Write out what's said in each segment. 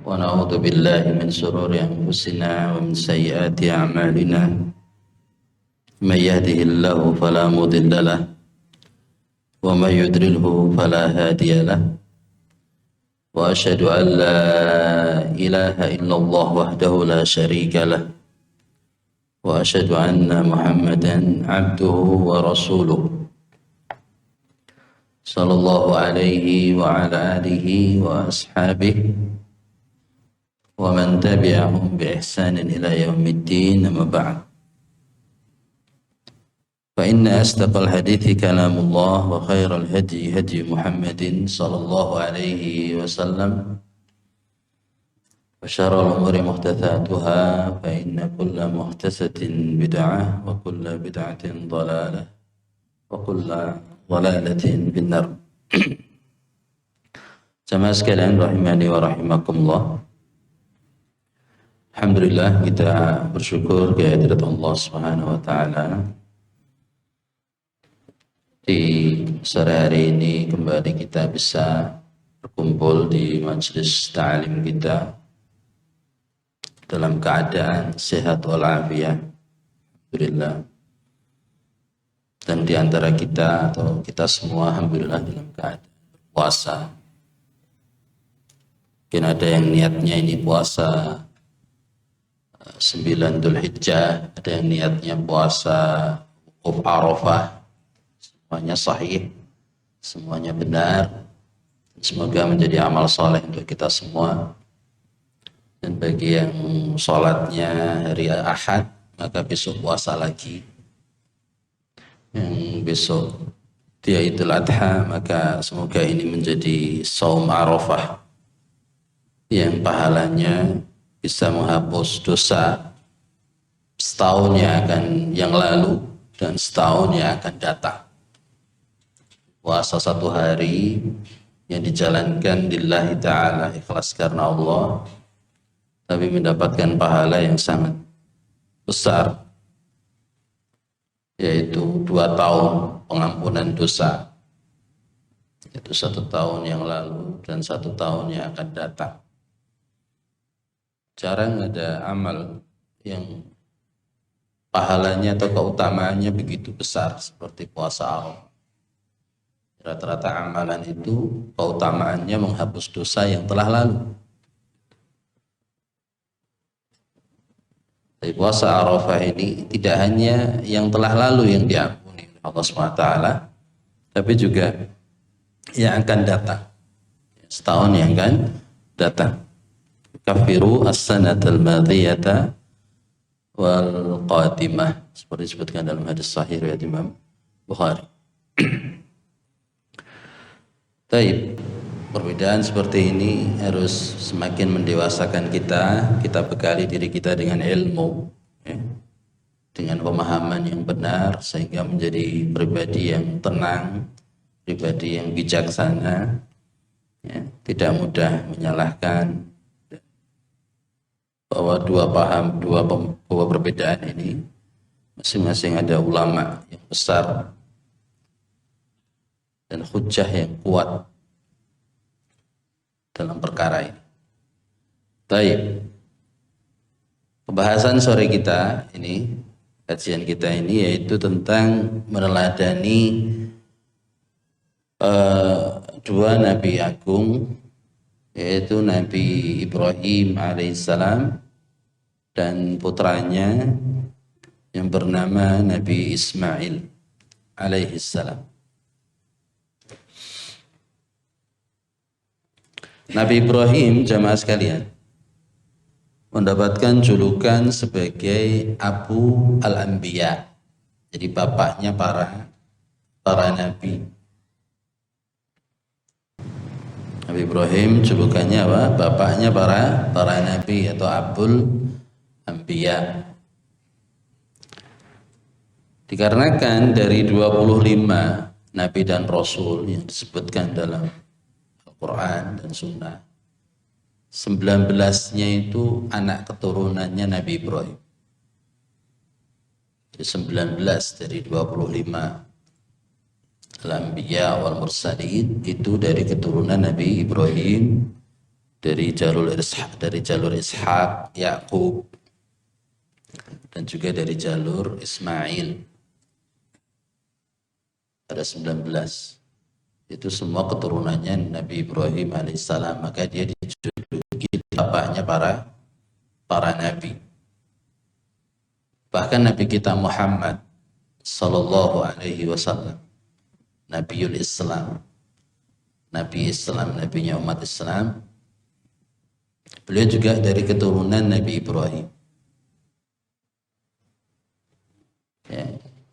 ونعوذ بالله من شرور أنفسنا ومن سيئات أعمالنا من يهده الله فلا مضل له ومن يضلله فلا هادي له وأشهد أن لا إله إلا الله وحده لا شريك له وأشهد أن محمدا عبده ورسوله صلى الله عليه وعلى آله وأصحابه ومن تبعهم بإحسان إلى يوم الدين. أما بعد، فإن أصدق الحديث كلام الله وخير الهدي هدي محمد صلى الله عليه وسلم وشر الأمور محدثاتها فإن كل محدثة بدعة وكل بدعة ضلالة وكل ضلالة في النار. Jamaah sekalian rahimani wa rahimakumullah. Alhamdulillah, kita bersyukur kehadirat Allah Subhanahu wa taala. Di sore hari ini kembali kita bisa berkumpul di majelis ta'lim kita dalam keadaan sehat walafiat. Alhamdulillah. Dan di antara kita atau kita semua alhamdulillah dalam keadaan puasa. Mungkin ada yang niatnya ini puasa 9 Dzulhijjah, ada yang niatnya puasa Wukuf Arafah. Semuanya sahih, semuanya benar. Semoga menjadi amal soleh untuk kita semua. Dan bagi yang sholatnya hari Ahad, maka besok puasa lagi. Yang besok dia Idul Adha, maka semoga ini menjadi saum Arafah yang pahalanya bisa menghapus dosa setahun yang lalu dan setahun yang akan datang. Puasa 1 hari yang dijalankan lillahi ta'ala, ikhlas karena Allah, tapi mendapatkan pahala yang sangat besar, yaitu 2 tahun pengampunan dosa, yaitu 1 tahun yang lalu dan 1 tahun yang akan datang. Jarang ada amal yang pahalanya atau keutamaannya begitu besar seperti puasa Arafah. Rata-rata amalan itu keutamaannya menghapus dosa yang telah lalu. Tapi puasa Arafah ini tidak hanya yang telah lalu yang diampuni oleh Allah SWT, tapi juga yang akan datang, setahun yang akan datang. Kafiru as-sanatal madhiyata wal qatimah, seperti disebutkan dalam hadis sahih riwayat Imam Bukhari. Taib, perbedaan seperti ini harus semakin mendewasakan kita bekali diri kita dengan ilmu, ya, dengan pemahaman yang benar, sehingga menjadi pribadi yang tenang, pribadi yang bijaksana, ya, tidak mudah menyalahkan. Bahwa dua perbedaan ini masing-masing ada ulama yang besar dan hujjah yang kuat dalam perkara ini. Baik, pembahasan sore kita ini, kajian kita ini, yaitu tentang meneladani 2 nabi agung, yaitu Nabi Ibrahim alaihissalam dan putranya yang bernama Nabi Ismail alaihissalam. Nabi Ibrahim, jamaah sekalian, mendapatkan julukan sebagai Abu al-Anbiya, jadi bapaknya para nabi. Nabi Ibrahim julukannya apa? Bapaknya para nabi atau Abul Anbiya. Dikarenakan dari 25 nabi dan rasul yang disebutkan dalam Al-Quran dan Sunnah, 19-nya itu anak keturunannya Nabi Ibrahim. Jadi 19 dari 25 al-anbiya wal mursalin itu dari keturunan Nabi Ibrahim, dari jalur Ishak, Yakub, dan juga dari jalur Ismail. Ada 19. Itu semua keturunannya Nabi Ibrahim alaihissalam, maka dia dijuluki bapaknya para nabi. Bahkan Nabi kita Muhammad sallallahu alaihi wasallam, Nabiul Islam, Nabi Islam, nabinya umat Islam, beliau juga dari keturunan Nabi Ibrahim, ya,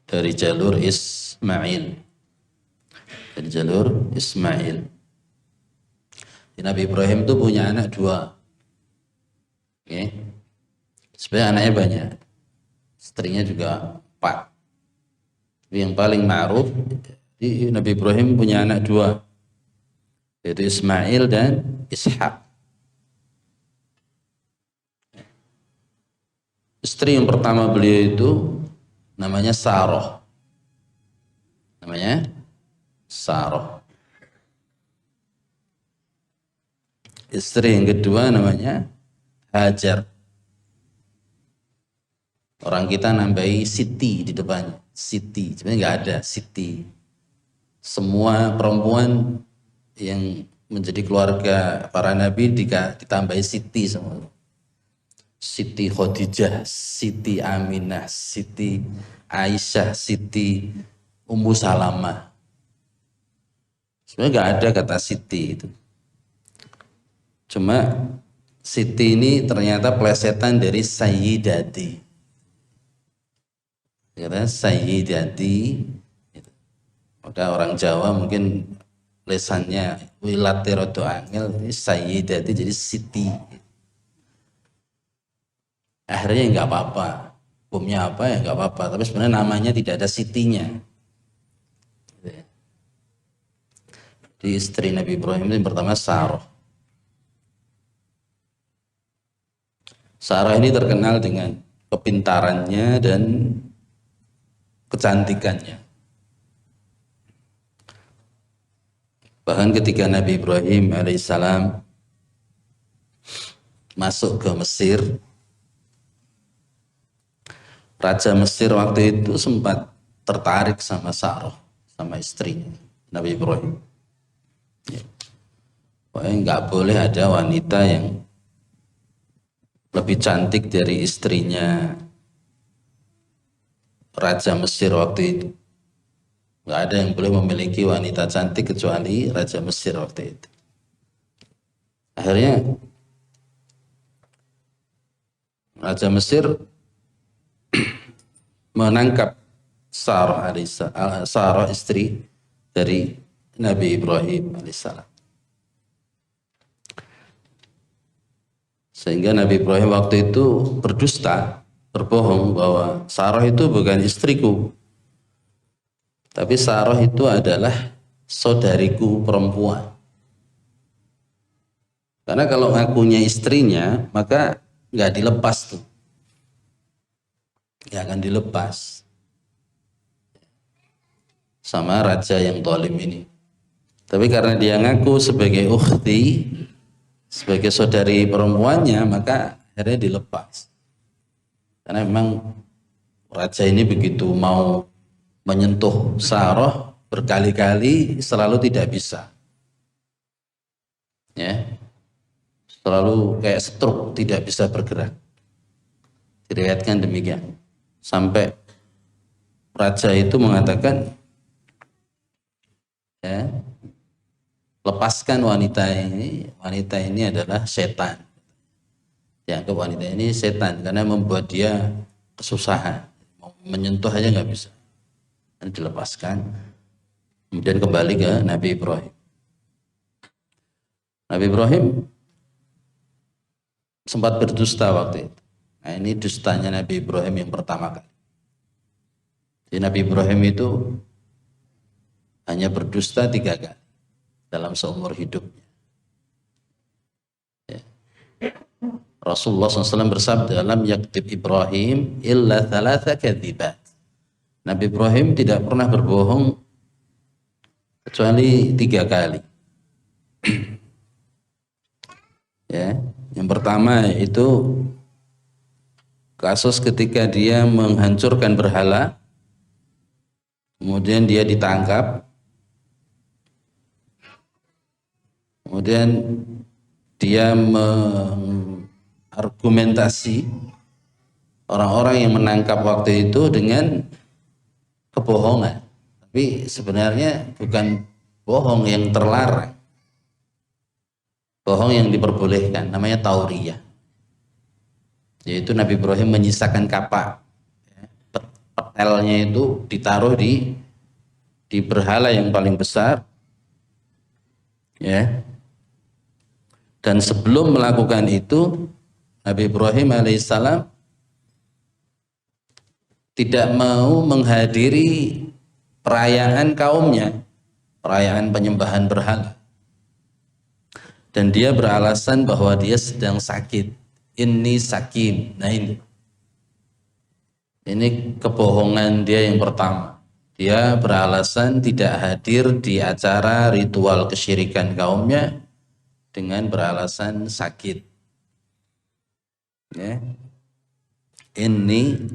dari jalur Ismail, dari jalur Ismail. Nabi Ibrahim itu punya anak 2, okay. Sebenarnya anaknya banyak, istrinya juga 4. Tapi yang paling ma'ruf, Nabi Ibrahim punya anak 2, yaitu Ismail dan Ishak. Istri yang pertama beliau itu namanya Sarah. Namanya Sarah. Istri yang kedua namanya Hajar. Orang kita nambahi Siti di depannya. Siti, sebenarnya nggak ada Siti. Semua perempuan yang menjadi keluarga para nabi ditambahi Siti semua. Siti Khadijah, Siti Aminah, Siti Aisyah, Siti Ummu Salamah. Sebenarnya nggak ada kata Siti itu. Cuma Siti ini ternyata plesetan dari Sayyidati. Kata Sayyidati. Maka orang Jawa mungkin lesannya wilate rodo angel, Sayyidati jadi Siti. Akhirnya nggak apa-apa, hukumnya apa ya nggak apa-apa, tapi sebenarnya namanya tidak ada Sitinya. Di istri Nabi Ibrahim yang pertama Sarah. Sarah ini terkenal dengan kepintarannya dan kecantikannya. Bahkan ketika Nabi Ibrahim alaihissalam masuk ke Mesir, Raja Mesir waktu itu sempat tertarik sama Sarah, sama istrinya Nabi Ibrahim. Ya. Pokoknya nggak boleh ada wanita yang lebih cantik dari istrinya Raja Mesir waktu itu. Nggak ada yang boleh memiliki wanita cantik kecuali Raja Mesir waktu itu. Akhirnya Raja Mesir menangkap Sarah istri dari Nabi Ibrahim alaihissalam. Sehingga Nabi Ibrahim waktu itu berdusta, berbohong bahwa Sarah itu bukan istriku, tapi Sarah itu adalah saudariku perempuan. Karena kalau ngakunya istrinya, maka nggak dilepas tuh. Nggak akan dilepas sama raja yang zalim ini. Tapi karena dia ngaku sebagai ukhti, sebagai saudari perempuannya, maka akhirnya dilepas. Karena memang raja ini begitu mau menyentuh Sarah berkali-kali selalu tidak bisa. Ya. Selalu kayak stroke, tidak bisa bergerak. Diriwayatkan demikian. Sampai raja itu mengatakan, ya, lepaskan wanita ini adalah setan. Dianggap wanita ini setan karena membuat dia kesusahan, mau menyentuh aja nggak bisa. Dan dilepaskan, kemudian kembali ke Nabi Ibrahim. Nabi Ibrahim sempat berdusta waktu itu. Nah, ini dustanya Nabi Ibrahim yang pertama kali. Jadi Nabi Ibrahim itu hanya berdusta 3 kali dalam seumur hidupnya. Ya. Rasulullah SAW bersabda, "Lam yaktib Ibrahim illa 3 kadzibat." Nabi Ibrahim tidak pernah berbohong kecuali 3 kali. Ya, yang pertama itu kasus ketika dia menghancurkan berhala, kemudian dia ditangkap, kemudian dia mengargumentasi orang-orang yang menangkap waktu itu dengan kebohongan. Tapi sebenarnya bukan bohong yang terlarang, bohong yang diperbolehkan, namanya tauriyah. Yaitu Nabi Ibrahim menyisakan kapak, petelnya itu ditaruh di berhala yang paling besar, ya. Dan sebelum melakukan itu, Nabi Ibrahim alaihissalam tidak mau menghadiri perayaan kaumnya, perayaan penyembahan berhala. Dan dia beralasan bahwa dia sedang sakit. Inni sakim. Nah ini kebohongan dia yang pertama. Dia beralasan tidak hadir di acara ritual kesyirikan kaumnya dengan beralasan sakit. Ya. Inni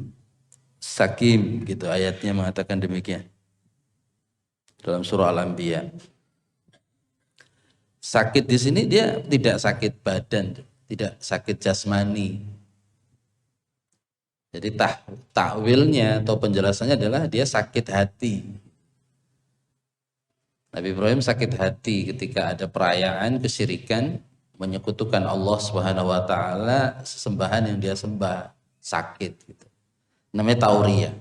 sakim, gitu ayatnya mengatakan demikian dalam surah Al-Anbiya. Sakit di sini dia tidak sakit badan, tidak sakit jasmani. Jadi takwilnya atau penjelasannya adalah dia sakit hati. Nabi Ibrahim sakit hati ketika ada perayaan kesyirikan menyekutukan Allah Subhanahu wa taala, sesembahan yang dia sembah, sakit gitu. Namanya tauriyah.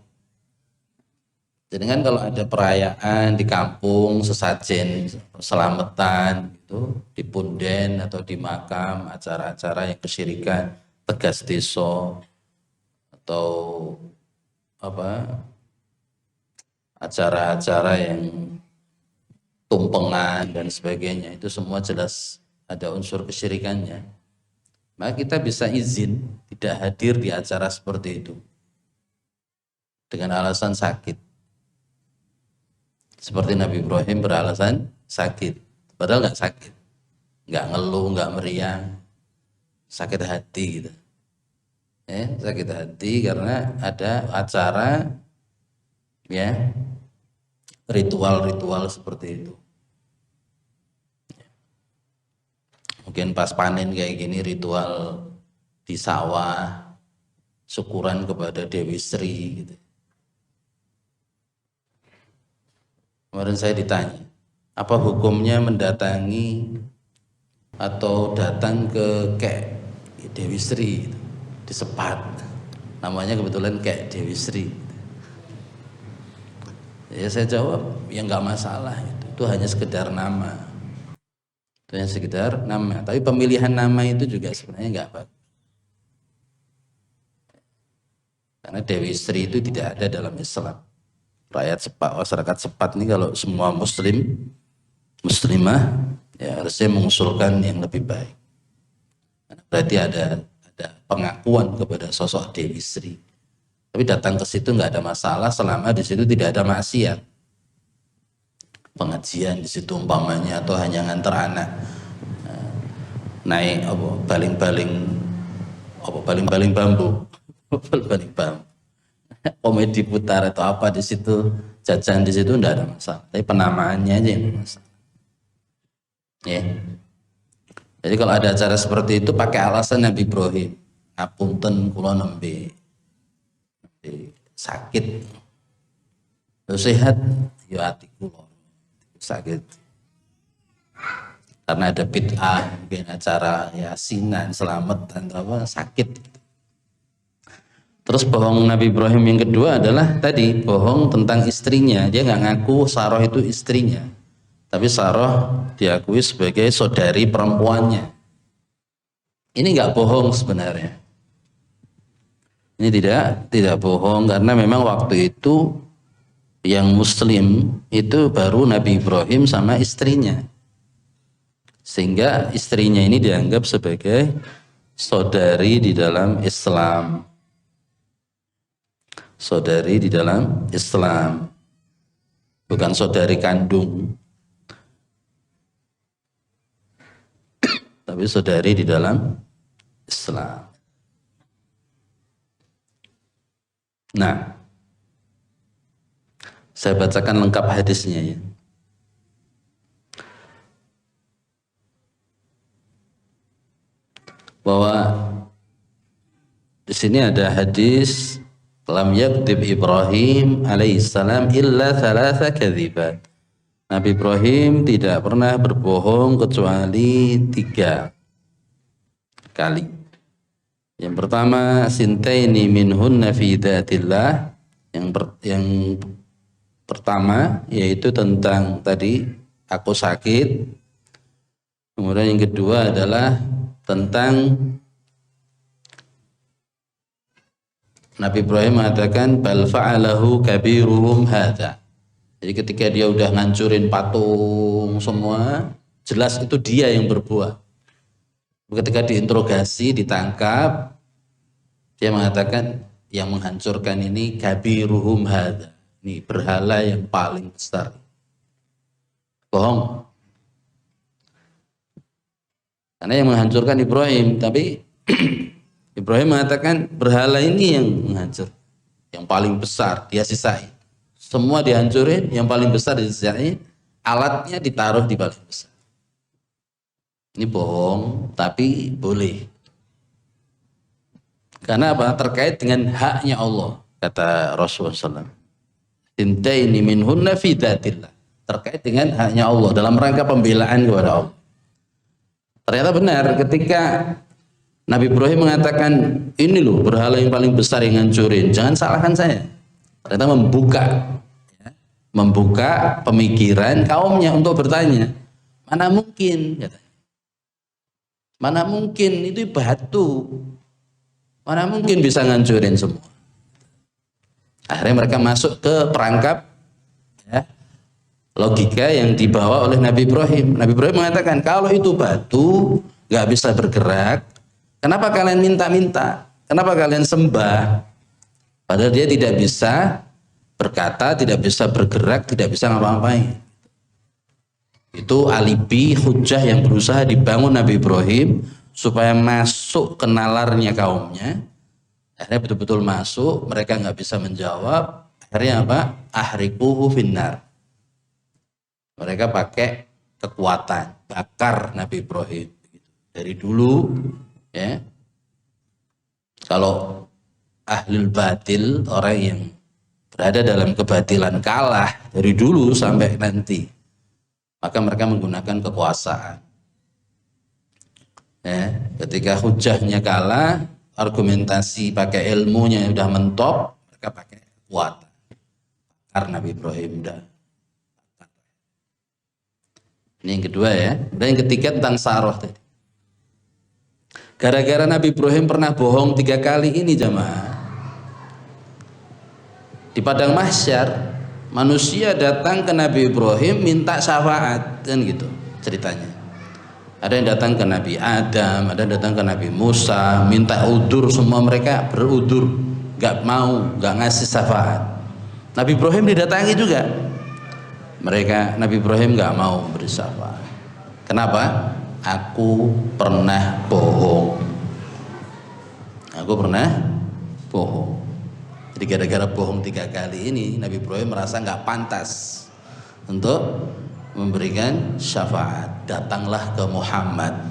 Jadi kan kalau ada perayaan di kampung, sesajen, selamatan gitu, di punden atau di makam, acara-acara yang kesyirikan, tegas deso atau apa, acara-acara yang tumpengan dan sebagainya, itu semua jelas ada unsur kesyirikannya. Maka kita bisa izin tidak hadir di acara seperti itu dengan alasan sakit. Seperti Nabi Ibrahim beralasan sakit, padahal nggak sakit, nggak ngeluh, nggak meriang, sakit hati gitu. Sakit hati karena ada acara, ya, ritual-ritual seperti itu. Mungkin pas panen kayak gini ritual di sawah, syukuran kepada Dewi Sri gitu. Kemarin saya ditanya, apa hukumnya mendatangi atau datang ke Kek Dewi Sri gitu, di Sepat, namanya kebetulan Kek Dewi Sri. Ya saya jawab, ya nggak masalah, itu hanya sekedar nama, itu hanya sekedar nama. Tapi pemilihan nama itu juga sebenarnya nggak bagus, karena Dewi Sri itu tidak ada dalam Islam. Rakyat Sepat, masyarakat Sepat ini kalau semua muslimah, ya harusnya mengusulkan yang lebih baik. Berarti ada pengakuan kepada sosok Dewi Sri. Tapi datang ke situ nggak ada masalah selama di situ tidak ada maksiat. Pengajian di situ umpamanya, atau hanya ngantar anak naik baling-baling bambu, baling bambu. Komedi putar atau apa di situ, jajan di situ enggak ada masalah. Tapi penamaannya aja yang masalah. Ya. Jadi kalau ada acara seperti itu pakai alasan Nabi Ibrahim, ngapunten kula nembe sakit. Yo sehat, yo ati kula sakit. Karena ada bid'ah, mungkin acara yasinan, selamatan atau apa, sakit. Terus bohong Nabi Ibrahim yang kedua adalah tadi bohong tentang istrinya. Dia nggak ngaku Saroh itu istrinya, tapi Saroh diakui sebagai saudari perempuannya. Ini nggak bohong sebenarnya. Ini tidak bohong, karena memang waktu itu yang Muslim itu baru Nabi Ibrahim sama istrinya, sehingga istrinya ini dianggap sebagai saudari di dalam Islam. Saudari di dalam Islam, bukan saudari kandung. tapi saudari di dalam Islam. Nah, saya bacakan lengkap hadisnya ya. Bahwa di sini ada hadis lam yaktib Ibrahim alaihissalam illa thalatha kadzibat. Nabi Ibrahim tidak pernah berbohong kecuali 3 kali. Yang pertama, sintaini minhunna fi dzatillah. Yang pertama yaitu tentang tadi aku sakit. Kemudian yang kedua adalah tentang Nabi Ibrahim mengatakan bal fa'alahu kabiruhum hadza. Jadi ketika dia udah ngancurin patung semua, jelas itu dia yang berbuat. Ketika diinterogasi, ditangkap, dia mengatakan yang menghancurkan ini kabiruhum hadza. Ini berhala yang paling besar. Bohong. Karena yang menghancurkan Ibrahim, tapi Ibrahim mengatakan berhala ini yang menghancur, yang paling besar dia sisain. Semua dihancurin, yang paling besar disisain, alatnya ditaruh di paling besar. Ini bohong, tapi boleh. Karena apa? Terkait dengan haknya Allah, kata Rasulullah SAW. Intaini minhunna fi dzatillah. Terkait dengan haknya Allah dalam rangka pembelaan kepada Allah. Ternyata benar ketika Nabi Ibrahim mengatakan ini loh berhala yang paling besar yang ngancurin, jangan salahkan saya. Ternyata membuka pemikiran kaumnya untuk bertanya, mana mungkin katanya. Mana mungkin itu batu, mana mungkin bisa ngancurin semua. Akhirnya mereka masuk ke perangkap ya, logika yang dibawa oleh Nabi Ibrahim. Nabi Ibrahim mengatakan kalau itu batu nggak bisa bergerak, kenapa kalian minta-minta? Kenapa kalian sembah? Padahal dia tidak bisa berkata, tidak bisa bergerak, tidak bisa ngapa-ngapain. Itu alibi hujah yang berusaha dibangun Nabi Ibrahim supaya masuk ke nalarnya kaumnya. Akhirnya betul-betul masuk, mereka nggak bisa menjawab. Akhirnya apa? Ahriquhu finnar. Mereka pakai kekuatan, bakar Nabi Ibrahim. Dari dulu, ya. Kalau ahlul batil, orang yang berada dalam kebatilan kalah dari dulu sampai nanti, maka mereka menggunakan kekuasaan. Ya, ketika hujahnya kalah, argumentasi pakai ilmunya sudah mentok, mereka pakai kekuatan. Karena Nabi Ibrahim dah. Ini yang kedua ya. Dan yang ketiga tentang Sarah tadi. Gara-gara Nabi Ibrahim pernah bohong 3 kali ini jamaah. Di padang mahsyar manusia datang ke Nabi Ibrahim minta syafaat, kan gitu ceritanya. Ada yang datang ke Nabi Adam, ada yang datang ke Nabi Musa, minta udur, semua mereka berudur, gak mau, gak ngasih syafaat. Nabi Ibrahim didatangi juga, Nabi Ibrahim gak mau beri syafaat. Kenapa? Aku pernah bohong. Aku pernah bohong. Jadi gara-gara bohong 3 kali ini Nabi Ibrahim merasa nggak pantas untuk memberikan syafaat. Datanglah ke Muhammad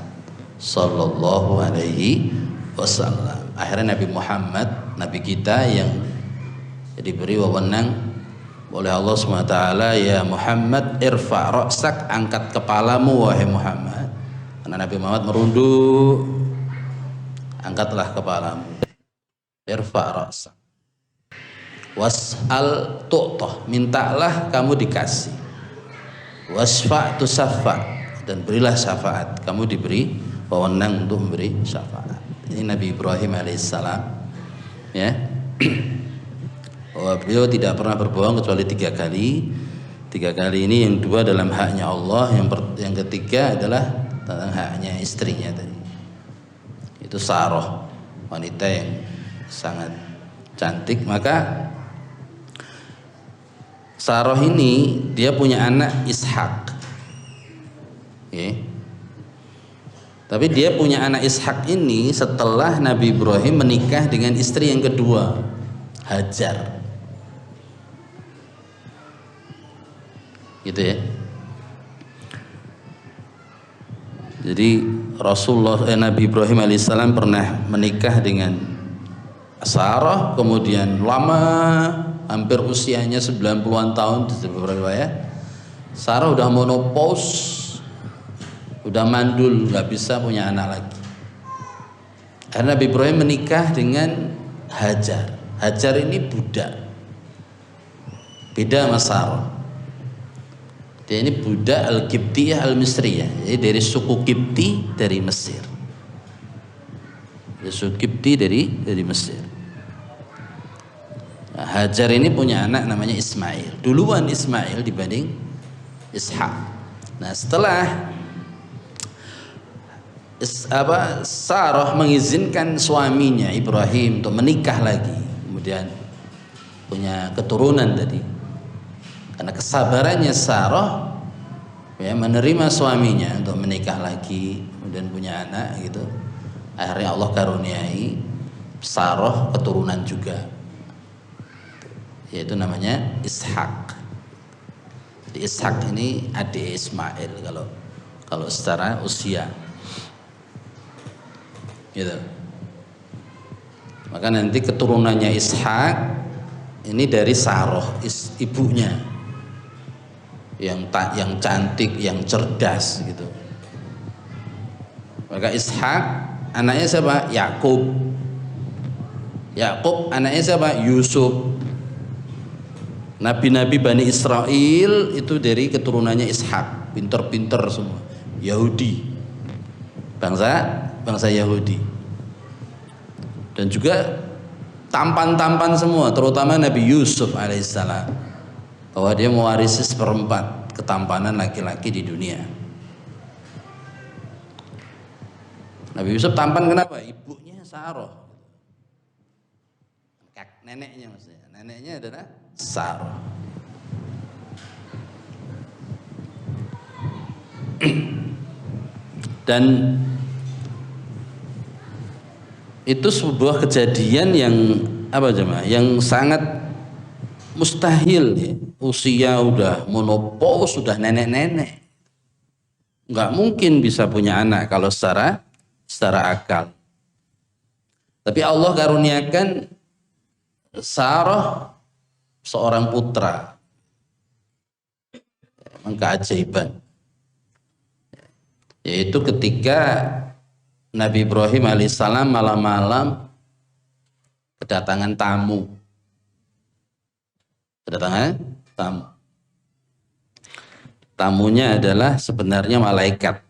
Sallallahu Alaihi Wasallam. Akhirnya Nabi Muhammad, Nabi kita yang diberi wewenang oleh Allah SWT, ya Muhammad irfa' ra'sak, angkat kepalamu wahai Muhammad. Karena Nabi Muhammad merunduk, angkatlah kepalamu. Irfa' ra'sak. Was'al tu'toh, mintalah kamu dikasih. Wasfa' tusaffa, dan berilah syafaat, kamu diberi wewenang untuk memberi syafaat. Ini Nabi Ibrahim alaihissalam ya. Bahwa beliau tidak pernah berbohong kecuali 3 kali. 3 kali ini yang 2 dalam haknya Allah, yang ketiga adalah tentang haknya istrinya tadi. Itu Sarah, wanita yang sangat cantik. Maka Sarah ini dia punya anak Ishak. Okay. Tapi dia punya anak Ishak ini setelah Nabi Ibrahim menikah dengan istri yang kedua, Hajar. Gitu ya. Jadi Nabi Ibrahim alaihissalam pernah menikah dengan Sarah, kemudian lama, hampir usianya 90-an tahun di beberapa riwayat. Sarah udah menopause, udah mandul, nggak bisa punya anak lagi. Karena Nabi Ibrahim menikah dengan Hajar. Hajar ini budak, beda sama Sarah. Dia ini budak Al-Qibtiyah Al-Misriyah, jadi dari suku Qibti dari Mesir. Dari suku Qibti dari Mesir. Nah, Hajar ini punya anak namanya Ismail. Duluan Ismail dibanding Ishak. Nah, setelah Sarah mengizinkan suaminya Ibrahim untuk menikah lagi, kemudian punya keturunan tadi. Karena kesabarannya Sarah ya menerima suaminya untuk menikah lagi, kemudian punya anak gitu. Akhirnya Allah karuniai Sarah keturunan juga, yaitu namanya Ishak. Jadi Ishak ini adik Ismail kalau secara usia. Gitu. Maka nanti keturunannya Ishak ini dari Sarah, ibunya. Yang cantik, yang cerdas gitu. Maka Ishak anaknya siapa? Yakub. Yakub anaknya siapa? Yusuf. Nabi-nabi Bani Israel itu dari keturunannya Ishak, pinter-pinter semua. Yahudi, bangsa Yahudi. Dan juga tampan-tampan semua, terutama Nabi Yusuf alaihissalam, bahwa dia mewarisi seperempat ketampanan laki-laki di dunia. Nabi Yusuf tampan kenapa? Ibunya Sarah, neneknya maksudnya. Neneknya adalah Sarah. Dan itu sebuah kejadian yang yang sangat mustahil ya. Usia udah menopause, sudah nenek-nenek, nggak mungkin bisa punya anak kalau secara akal. Tapi Allah karuniakan Sarah seorang putra, memang keajaiban, yaitu ketika Nabi Ibrahim alaihissalam malam-malam kedatangan tamu. Tamunya adalah sebenarnya malaikat.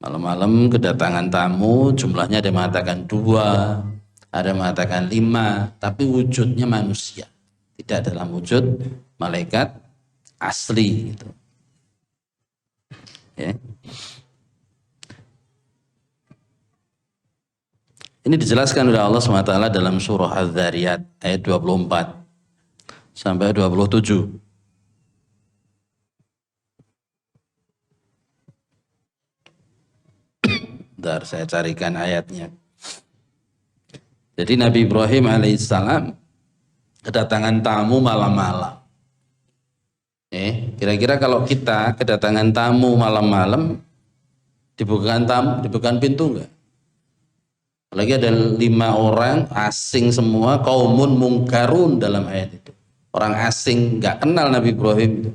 Malam-malam kedatangan tamu, jumlahnya ada yang mengatakan 2, ada yang mengatakan 5, tapi wujudnya manusia, tidak dalam wujud malaikat asli gitu. Ya. Ini dijelaskan oleh Allah SWT dalam surah Az-Zariyat ayat 24 sampai 27. Bentar, saya carikan ayatnya. Jadi Nabi Ibrahim alaihissalam kedatangan tamu malam-malam. Kira-kira kalau kita kedatangan tamu malam-malam, dibukakan pintu enggak? Apalagi ada 5 orang asing semua, qaumun mungkarun dalam ayat itu. Orang asing, nggak kenal Nabi Ibrahim itu.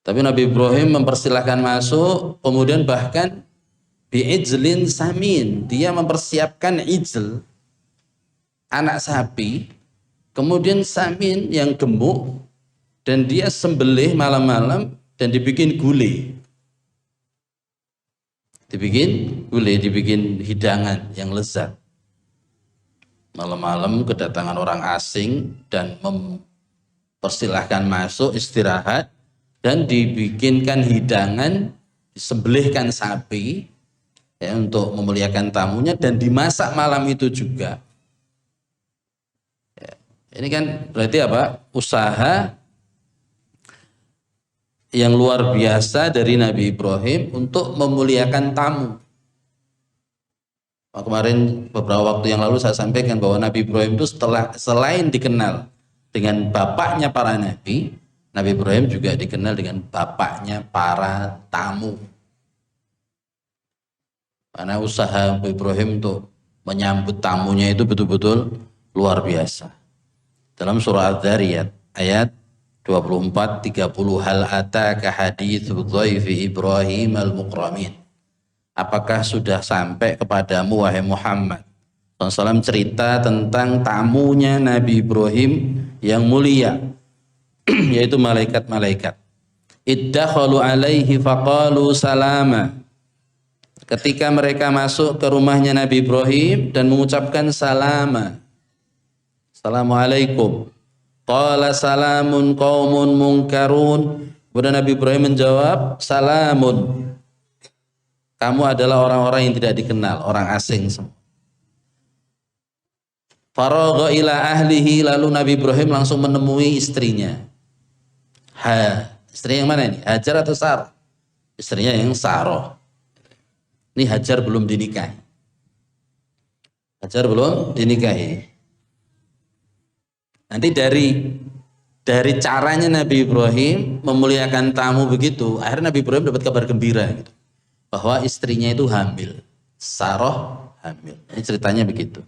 Tapi Nabi Ibrahim mempersilahkan masuk, kemudian bahkan bi'ijlin samin, dia mempersiapkan ijl, anak sapi, kemudian samin yang gemuk, dan dia sembelih malam-malam dan dibikin gulai. Dibikin hidangan yang lezat. Malam-malam kedatangan orang asing dan mempersilahkan masuk, istirahat, dan dibikinkan hidangan, disembelihkan sapi ya, untuk memuliakan tamunya, dan dimasak malam itu juga. Ya, Ini kan berarti apa? Usaha yang luar biasa dari Nabi Ibrahim untuk memuliakan tamu. Kemarin beberapa waktu yang lalu saya sampaikan bahwa Nabi Ibrahim itu selain dikenal dengan bapaknya para nabi, Nabi Ibrahim juga dikenal dengan bapaknya para tamu. Karena usaha Nabi Ibrahim untuk menyambut tamunya itu betul-betul luar biasa. Dalam surah Adz-Dzariyat ayat 24-30, hal ataka haditsu dhaifi Ibrahim al-mukramin. Apakah sudah sampai kepadamu wahai Muhammad SAW cerita tentang tamunya Nabi Ibrahim yang mulia, yaitu malaikat-malaikat. Iddakhalu alaihi faqalu salama. Ketika mereka masuk ke rumahnya Nabi Ibrahim dan mengucapkan salama, assalamualaikum. Qala salamun qaumun munkarun. Kemudian Nabi Ibrahim menjawab, salamun. Kamu adalah orang-orang yang tidak dikenal, orang asing semua. Faragha ila ahlihi, lalu Nabi Ibrahim langsung menemui istrinya. Istri yang mana ini? Hajar atau Sarah? Istrinya yang Sarah. Ini Hajar belum dinikahi. Hajar belum dinikahi. Nanti dari caranya Nabi Ibrahim memuliakan tamu begitu, akhirnya Nabi Ibrahim dapat kabar gembira gitu, bahwa istrinya itu hamil. Sarah hamil. Ini ceritanya begitu.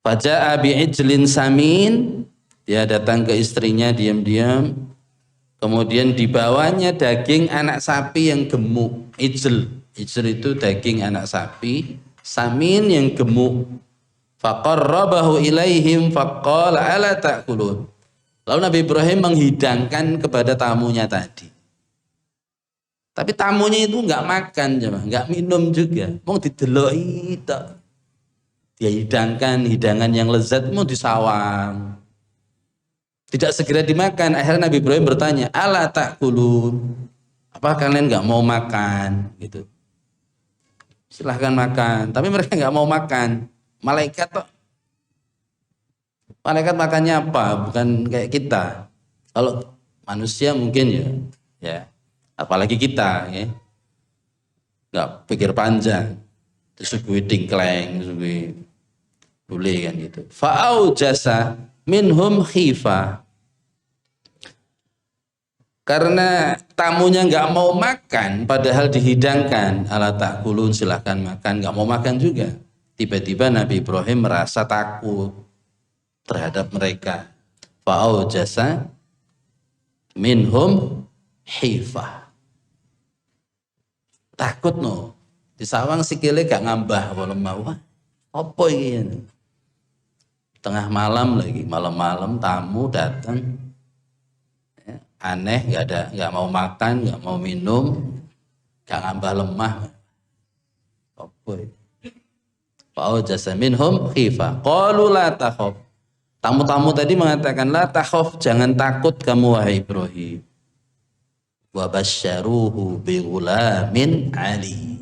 Faja'a bi'ijlin samin, dia datang ke istrinya diam-diam, kemudian dibawanya daging anak sapi yang gemuk. Ijl itu daging anak sapi, samin yang gemuk. Faqarrabahu ilaihim faqala ala ta'kulun. Lalu Nabi Ibrahim menghidangkan kepada tamunya tadi. Tapi tamunya itu enggak makan, enggak minum juga. Mau dideloki tok. Dia hidangkan hidangan yang lezat, mau disawang. Tidak segera dimakan. Akhirnya Nabi Ibrahim bertanya, ala ta'kulun. Apa kalian enggak mau makan? Gitu. Silahkan makan. Tapi mereka enggak mau makan. Malaikat tok. Malaikat makannya apa? Bukan kayak kita. Kalau manusia mungkin ya. Apalagi kita, ya. Nggak pikir panjang. Disuguhi dingkleng, disuguhi bule kan gitu. Fa'aujasa minhum khifa. Karena tamunya nggak mau makan, padahal dihidangkan, ala ta'kulun, silahkan makan, nggak mau makan juga. Tiba-tiba Nabi Ibrahim merasa takut terhadap mereka. Fa'aujasa minhum khifa. Takut no. Disawang sikile gak ngambah kalau mau. Apa ini? Tengah malam lagi, malam-malam tamu datang. Aneh, gak mau makan, gak mau minum, gak ngambah lemah. Apa ini? Fa'aujasa minhum khifa. Qalu la takhaf. Tamu-tamu tadi mengatakan la takhaf, jangan takut kamu wahai Ibrahim. Wa basyaruhu bi ghulamin ali.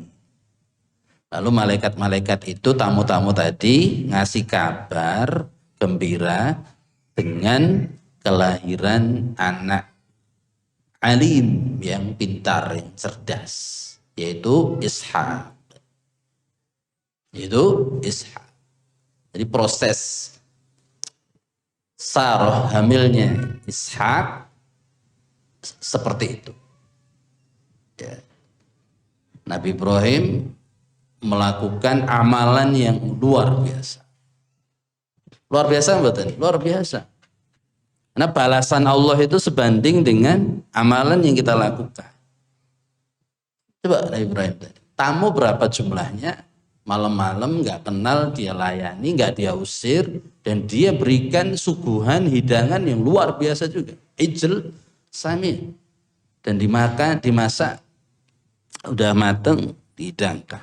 Lalu malaikat-malaikat itu, tamu-tamu tadi, ngasih kabar gembira dengan kelahiran anak alim yang pintar, yang cerdas, yaitu Ishak. Jadi proses Sarah hamilnya Ishak seperti itu. Ya. Nabi Ibrahim melakukan amalan yang luar biasa. Luar biasa betul, luar biasa. Karena balasan Allah itu sebanding dengan amalan yang kita lakukan. Coba Nabi Ibrahim tadi, tamu berapa jumlahnya, malam-malam nggak kenal dia layani, nggak dia usir, dan dia berikan suguhan hidangan yang luar biasa juga. Ijl sami, dan dimakan, dimasak, udah mateng, dihidangkan.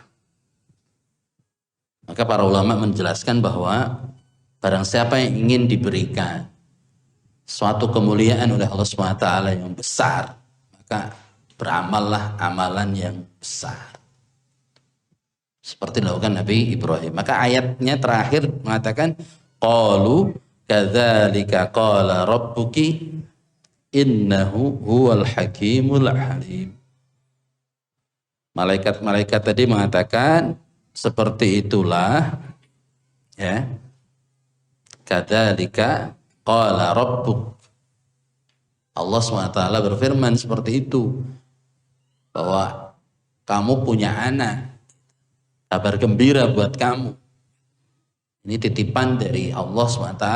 Maka para ulama menjelaskan bahwa barang siapa yang ingin diberikan suatu kemuliaan oleh Allah SWT yang besar, maka beramallah amalan yang besar. Seperti dilakukan Nabi Ibrahim. Maka ayatnya terakhir mengatakan qalu Kadzalika qala rabbuki innahu huwal hakimul halim. Malaikat-malaikat tadi mengatakan seperti itulah, ya. Kadzalika qala rabbuk. Allah SWT berfirman seperti itu, bahwa kamu punya anak, kabar gembira buat kamu. Ini titipan dari Allah SWT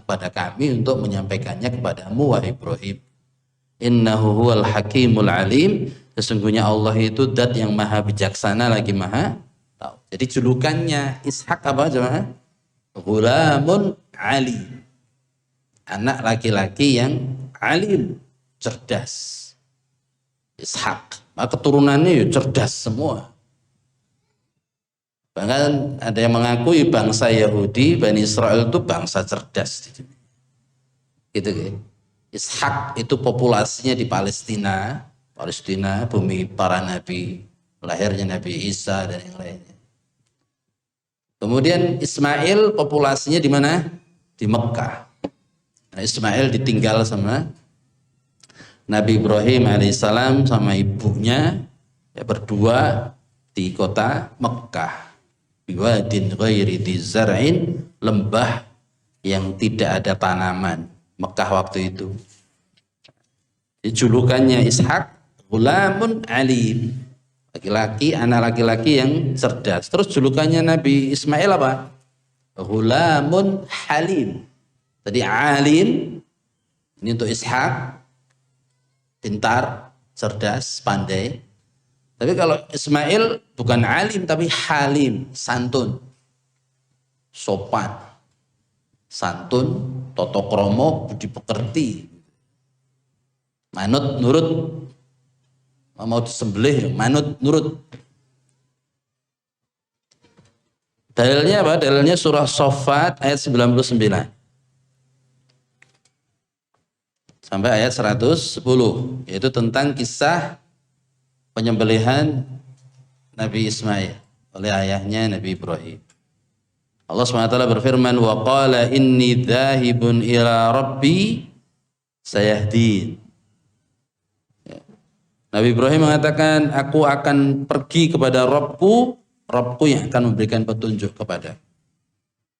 kepada kami untuk menyampaikannya kepadamu, wahai Ibrahim. Innahu huwal hakimul alim. Sesungguhnya Allah itu zat yang maha bijaksana lagi maha tahu. Jadi julukannya Ishak apa jemaah? Ghulamun alim. Anak laki-laki yang alim, cerdas. Ishak. Maka keturunannya ya cerdas semua. Bahkan ada yang mengakui bangsa Yahudi, Bani Israel itu bangsa cerdas. Gitu kan. Ishak itu populasinya di Palestina, bumi para nabi, lahirnya Nabi Isa dan yang lainnya. Kemudian Ismail populasinya di mana? Di Mekah. Nah, Ismail ditinggal sama Nabi Ibrahim alaihissalam sama ibunya, ya, berdua di kota Mekah. Biwadin ghairi dzar'in, lembah yang tidak ada tanaman. Mekah waktu itu. Julukannya Ishak, Ghulamun alim. Laki-laki, anak laki-laki yang cerdas. Terus julukannya Nabi Ismail apa? Ghulamun halim. Tadi alim, ini untuk Ishak, pintar, cerdas, pandai. Tapi kalau Ismail bukan alim tapi halim, santun, sopan, santun, toto kromo, budi pekerti, manut nurut, mau disembelih manut nurut. Dalilnya apa? Dalilnya surah Shaffat ayat 99 sampai ayat 110, yaitu tentang kisah penyembelihan Nabi Ismail oleh ayahnya Nabi Ibrahim. Allah SWT berfirman, wa qala inni dzahibun ila rabbi sayahdin. Nabi Ibrahim mengatakan, aku akan pergi kepada Rabbku yang akan memberikan petunjuk kepada.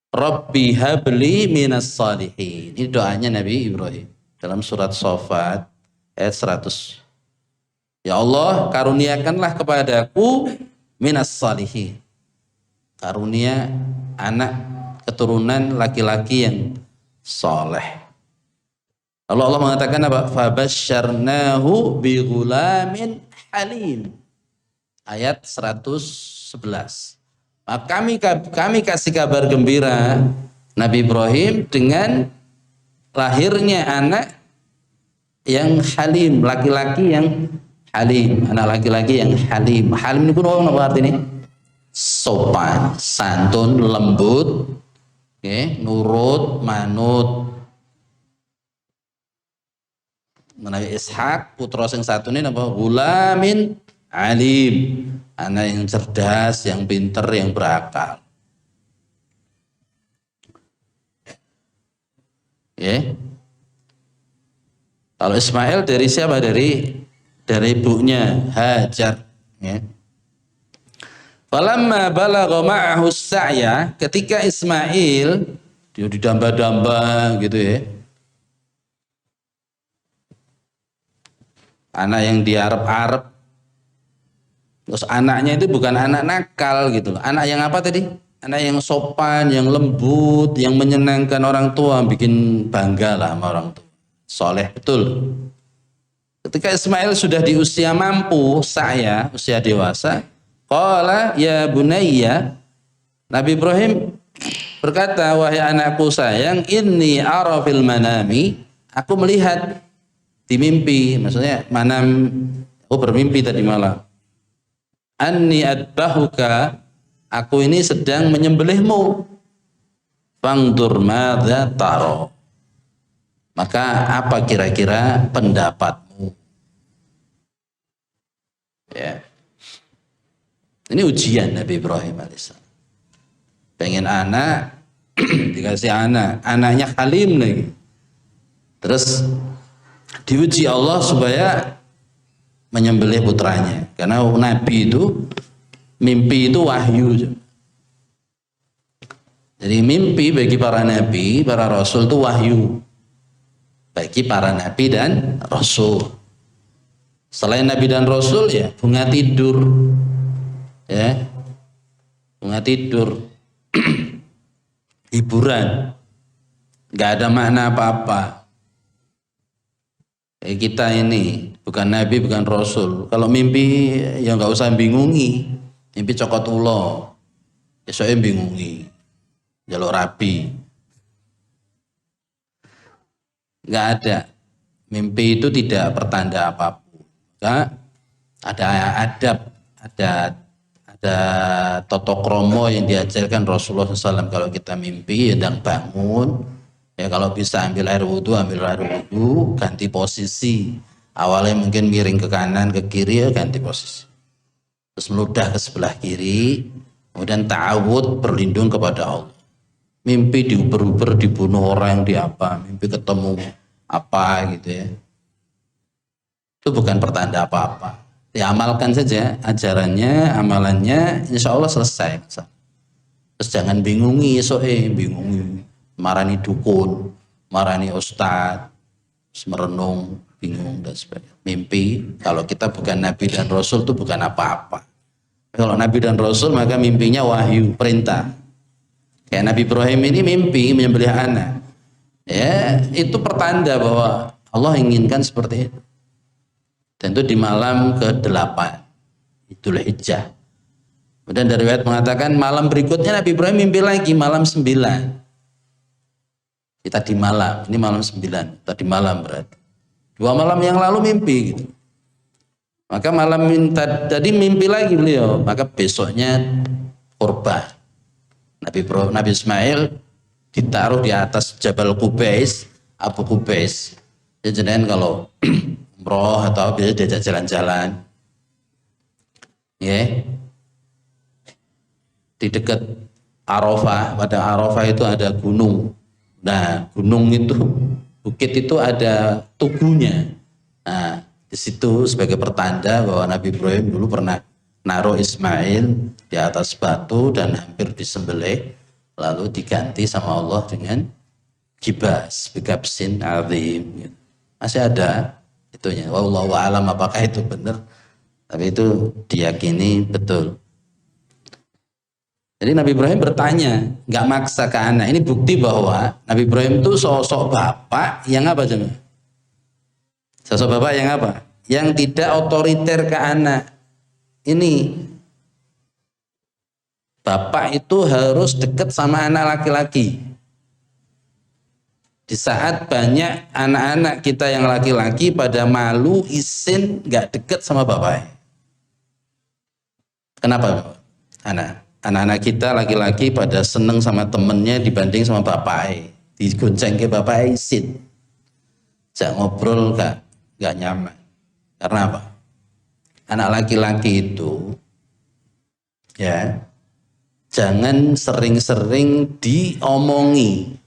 Rabbi habli minas salihin. Ini doanya Nabi Ibrahim dalam surat Shaffat ayat 100. Ya Allah, karuniakanlah kepadaku minas salihin. Karunia anak keturunan laki-laki yang soleh. Lalu Allah mengatakan apa? Fabasyarnahu bi ghulamin halim. Ayat 111. Maka kami kasih kabar gembira Nabi Ibrahim dengan lahirnya anak yang halim, laki-laki yang halim, anak laki-laki yang halim. Halim ini pun apa artinya? Sopan, santun, lembut, nurut, manut. Nabi Ishak putra sing satu ini apa? Ghulamin alim, anak yang cerdas, yang pinter, yang berakal. Kalau Ismail dari siapa? Dari ibunya Hajar. Falamma balagha ma'ahu sa'ya, ketika Ismail dia didamba-damba gitu ya. Anak yang diarep-arep. Terus anaknya itu bukan anak nakal gitu loh. Anak yang apa tadi? Anak yang sopan, yang lembut, yang menyenangkan orang tua, bikin bangga lah sama orang tua. Soleh betul. Ketika Ismail sudah di usia mampu, usia dewasa, qala ya bunayya, Nabi Ibrahim berkata, wahai anakku sayang, inni ara fil manami, aku melihat di mimpi, maksudnya manam, aku bermimpi tadi malam. Anni adbahuka, aku ini sedang menyembelihmu. Fangdur madza taro. Maka apa kira-kira pendapatmu? Ya. Ini ujian Nabi Ibrahim alaihissalam. Pengen anak dikasih anak, anaknya Halim lagi. Terus diuji Allah supaya menyembelih putranya, karena Nabi itu mimpi itu wahyu. Jadi mimpi bagi para nabi, para rasul itu wahyu bagi para nabi dan rasul. Selain nabi dan rasul ya bunga tidur, ya bunga tidur, hiburan, nggak ada makna apa-apa. Kita ini bukan nabi, bukan rasul. Kalau mimpi ya nggak usah bingungi. Mimpi cokot ulo, esoknya bingungi, jalur rabi. Nggak ada. Mimpi itu tidak pertanda apapun. Nggak ada adab, ada toto kromo yang diajarkan Rasulullah SAW. Kalau kita mimpi, ya bangun. Ya kalau bisa ambil air wudhu, ganti posisi. Awalnya mungkin miring ke kanan, ke kiri, ya ganti posisi. Terus meludah ke sebelah kiri, kemudian ta'awud, berlindung kepada Allah. Mimpi diuber-uber, dibunuh orang di apa, mimpi ketemu apa gitu ya. Itu bukan pertanda apa-apa. Diamalkan saja ajarannya, amalannya, insya Allah selesai. Terus jangan bingungi, bingungi. Marani dukun, marani ustadz, merenung, bingung dan sebagainya. Mimpi, kalau kita bukan nabi dan rasul itu bukan apa-apa. Kalau nabi dan rasul maka mimpinya wahyu, perintah. Kayak Nabi Ibrahim ini mimpi menyembelih anak. Ya, itu pertanda bahwa Allah inginkan seperti itu. Dan itu di malam ke-8 Idul Hijjah. Kemudian dari riwayat mengatakan malam berikutnya Nabi Ibrahim mimpi lagi malam 9. Kita di malam, ini malam 9, tadi malam berarti 2 malam yang lalu mimpi gitu. Maka malam tadi mimpi lagi beliau, maka besoknya kurban. Nabi Ismail ditaruh di atas Jabal Qubais, Abu Qubais. Jadi kalau umroh atau biasa diajak jalan-jalan, ya di dekat Arafah, pada Arafah itu ada gunung. Nah, gunung itu, bukit itu ada tubuhnya. Nah, di situ sebagai pertanda bahwa Nabi Ibrahim dulu pernah naruh Ismail di atas batu dan hampir disembelih, lalu diganti sama Allah dengan kibas, bikabsin azim. Masih ada itunya. Wallahu a'lam apakah itu benar, tapi itu diyakini betul. Jadi Nabi Ibrahim bertanya, nggak maksa ke anak. Ini bukti bahwa Nabi Ibrahim itu sosok bapak yang apa coba? Sosok bapak yang apa? Yang tidak otoriter ke anak. Ini bapak itu harus dekat sama anak laki-laki. Di saat banyak anak-anak kita yang laki-laki pada malu, izin nggak dekat sama bapaknya. Kenapa? Anak-anak kita laki-laki pada seneng sama temennya dibanding sama bapaknya. Digonceng ke bapaknya izin. Jak ngobrol gak nyaman. Karena apa? Anak laki-laki itu ya jangan sering-sering diomongi.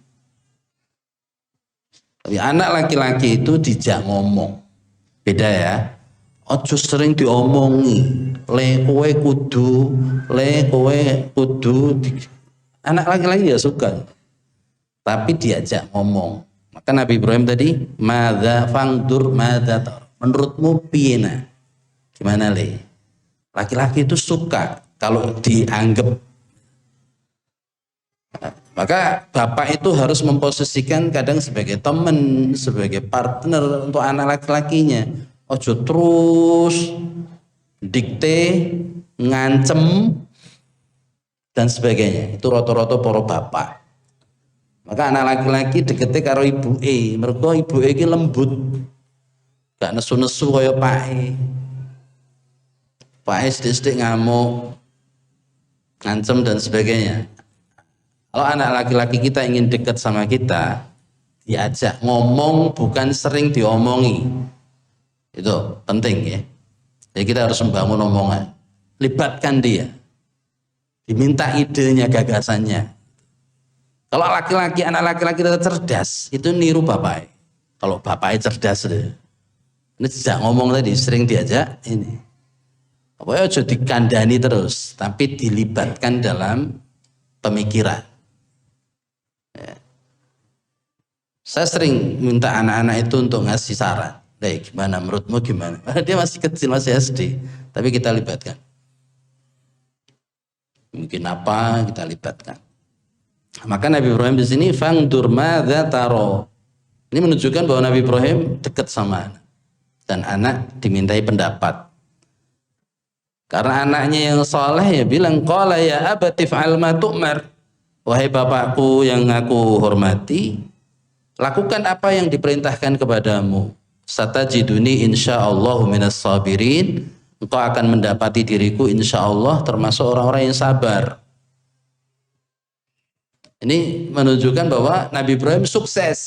Tapi anak laki-laki itu dijak ngomong. Beda ya. Ojo sering diomongi. Le kowe kudu. Anak laki-laki ya suka. Tapi diajak ngomong. Maka Nabi Ibrahim tadi, madza fangdur madza tar. Menurutmu piye? Gimana le? Laki-laki itu suka kalau dianggap. Maka bapak itu harus memposisikan kadang sebagai teman, sebagai partner untuk anak laki-lakinya. Ojo terus dikte, ngancem dan sebagainya. Itu roto-roto para bapak. Maka anak laki-laki dekete karo ibuke, mergo ibuke iki lembut. Gak nesu-nesu kaya pake. Pake sithik-sithik ngamuk, ngancem dan sebagainya. Kalau anak laki-laki kita ingin dekat sama kita, diajak ngomong, bukan sering diomongi. Itu penting ya. Jadi kita harus membangun omongan. Libatkan dia. Diminta idenya, gagasannya. Kalau laki-laki, anak laki-laki itu cerdas, itu niru bapaknya. Kalau bapaknya cerdas deh. Ini sejak ngomong tadi sering diajak ini. Pokoknya aja dikandani terus, tapi dilibatkan dalam pemikiran. Ya. Saya sering minta anak-anak itu untuk ngasih saran. Gimana menurutmu gimana? Dia masih kecil, masih SD, tapi kita libatkan. Mungkin apa kita libatkan. Maka Nabi Ibrahim di sini fangdur madza taro. Ini menunjukkan bahwa Nabi Ibrahim dekat sama anak. Dan anak dimintai pendapat. Karena anaknya yang soleh ya bilang qala ya abati fa'al ma tu'mar. Wahai bapakku yang aku hormati, lakukan apa yang diperintahkan kepadamu. Satajiduni insyaallahu minas sabirin. Engkau akan mendapati diriku insyaallah termasuk orang-orang yang sabar. Ini menunjukkan bahwa Nabi Ibrahim sukses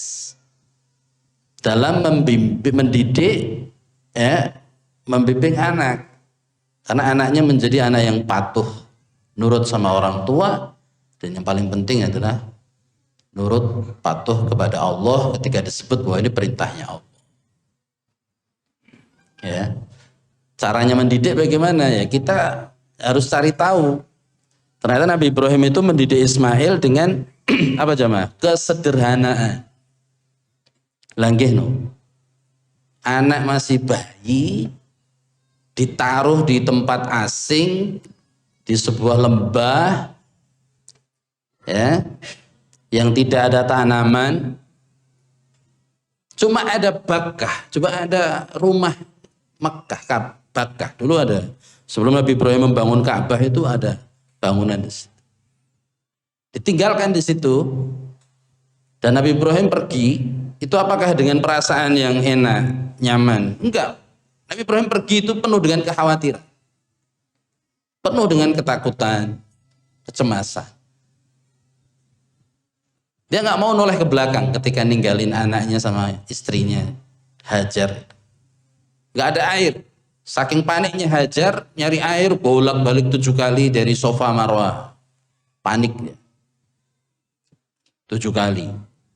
dalam mendidik, ya, membimbing anak. Karena anaknya menjadi anak yang patuh, nurut sama orang tua, dan yang paling penting adalah nurut patuh kepada Allah ketika disebut bahwa ini perintahnya Allah. Ya, caranya mendidik bagaimana ya? Kita harus cari tahu. Ternyata Nabi Ibrahim itu mendidik Ismail dengan apa jamaah? Kesederhanaan. Langgih no. Anak masih bayi ditaruh di tempat asing di sebuah lembah, ya, yang tidak ada tanaman, cuma ada Bakkah, cuma ada rumah Mekkah, Bakkah dulu ada. Sebelum Nabi Ibrahim membangun Ka'bah itu ada bangunan di situ. Ditinggalkan di situ dan Nabi Ibrahim pergi, itu apakah dengan perasaan yang enak, nyaman? Enggak. Nabi Ibrahim pergi itu penuh dengan kekhawatiran, penuh dengan ketakutan, kecemasan. Dia nggak mau noleh ke belakang ketika ninggalin anaknya sama istrinya Hajar. Nggak ada air. Saking paniknya Hajar nyari air bolak-balik 7 kali dari Safa Marwah. Paniknya 7 kali.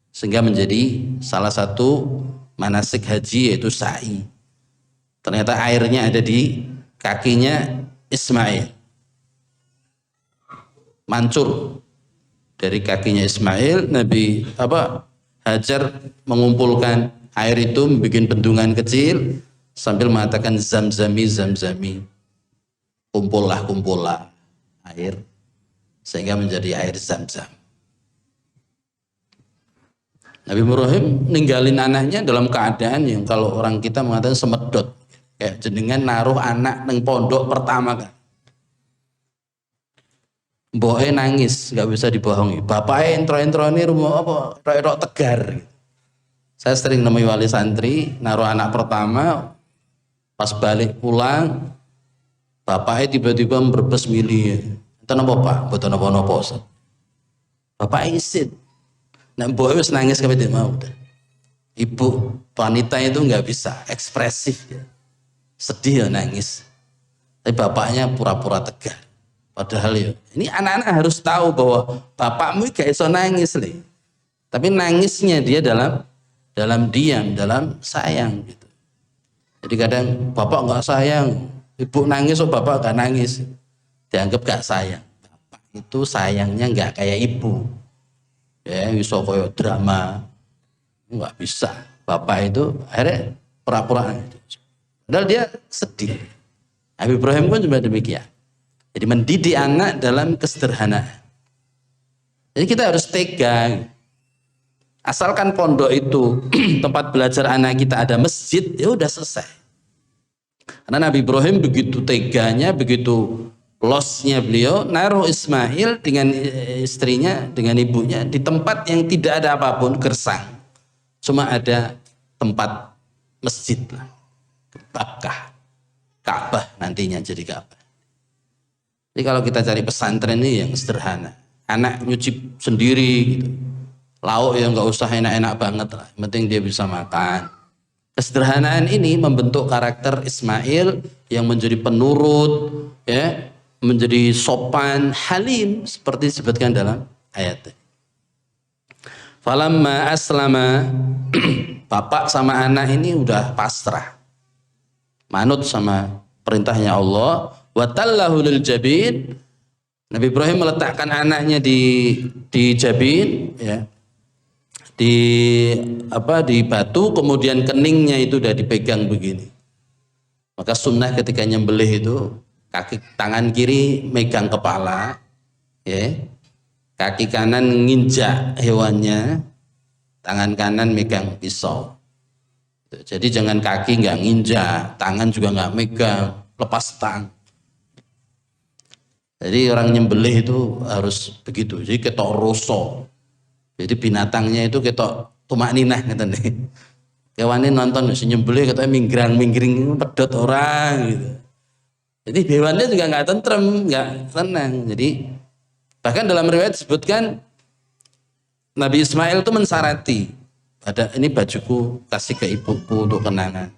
Sehingga menjadi salah satu manasik haji yaitu sa'i. Ternyata airnya ada di kakinya Ismail. Mancur dari kakinya Ismail, Hajar mengumpulkan air itu, membuat bendungan kecil sambil mengatakan zamzami, zamzami, kumpullah air, sehingga menjadi air zam-zam. Nabi Ibrahim ninggalin anaknya dalam keadaan yang kalau orang kita mengatakan semedot, kayak jenengan naruh anak neng pondok pertama kan. Mboke nangis, nggak bisa dibohongi. Bapaknya intro ini rumah apa? Rok tegar. Saya sering nemui wali santri, naruh anak pertama, pas balik pulang, bapaknya tiba-tiba merebes milih. Itu apa pak? Betul apa? Bapak isit. Nah, mboke wis nangis kabeh mau. Ibu wanita itu nggak bisa ekspresif, ya. Sedih ya nangis. Tapi bapaknya pura-pura tegar. Padahal ya, ini anak-anak harus tahu bahwa bapakmu gak iso nangis nih. Tapi nangisnya dia dalam diam, dalam sayang gitu. Jadi kadang bapak nggak sayang, ibu nangis, bapak gak nangis, dianggap gak sayang. Bapak itu sayangnya nggak kayak ibu, ya iso koyo drama, nggak bisa. Bapak itu akhirnya pura-pura, padahal dia sedih. Nabi Ibrahim pun juga demikian. Jadi mendidik anak dalam kesederhanaan. Jadi kita harus tega. Asalkan pondok itu tempat belajar anak kita ada masjid, ya udah selesai. Karena Nabi Ibrahim begitu teganya, begitu losnya beliau naruh Ismail dengan istrinya, dengan ibunya di tempat yang tidak ada apapun, gersang. Cuma ada tempat masjid lah. Bakkah. Ka'bah nantinya jadi Ka'bah. Jadi kalau kita cari pesantren ini yang sederhana, anak nyuci sendiri gitu. Lauk yang nggak usah enak-enak banget lah, yang penting dia bisa makan. Kesederhanaan ini membentuk karakter Ismail yang menjadi penurut, ya, menjadi sopan, halim seperti disebutkan dalam ayat. Falamma aslama, bapak sama anak ini udah pasrah, manut sama perintahnya Allah. Wa tallahu lil jabin, Nabi Ibrahim meletakkan anaknya di jabin, ya, di batu, kemudian keningnya itu udah dipegang begini. Maka sunnah ketika nyembelih itu tangan kiri megang kepala, ya, kaki kanan nginjak hewannya, tangan kanan megang pisau. Jadi jangan kaki nggak nginjak, tangan juga nggak megang, lepas tangan. Jadi orang nyembelih itu harus begitu. Jadi ketok roso. Jadi binatangnya itu ketok tumak ninah ngeten nih. Hewannya nonton si nyembelih katanya minggrang-minggring pedot orang gitu. Jadi hewannya juga nggak tentrem, nggak tenang. Jadi bahkan dalam riwayat disebutkan Nabi Ismail itu mensarati, ada ini bajuku kasih ke ibuku untuk kenangan.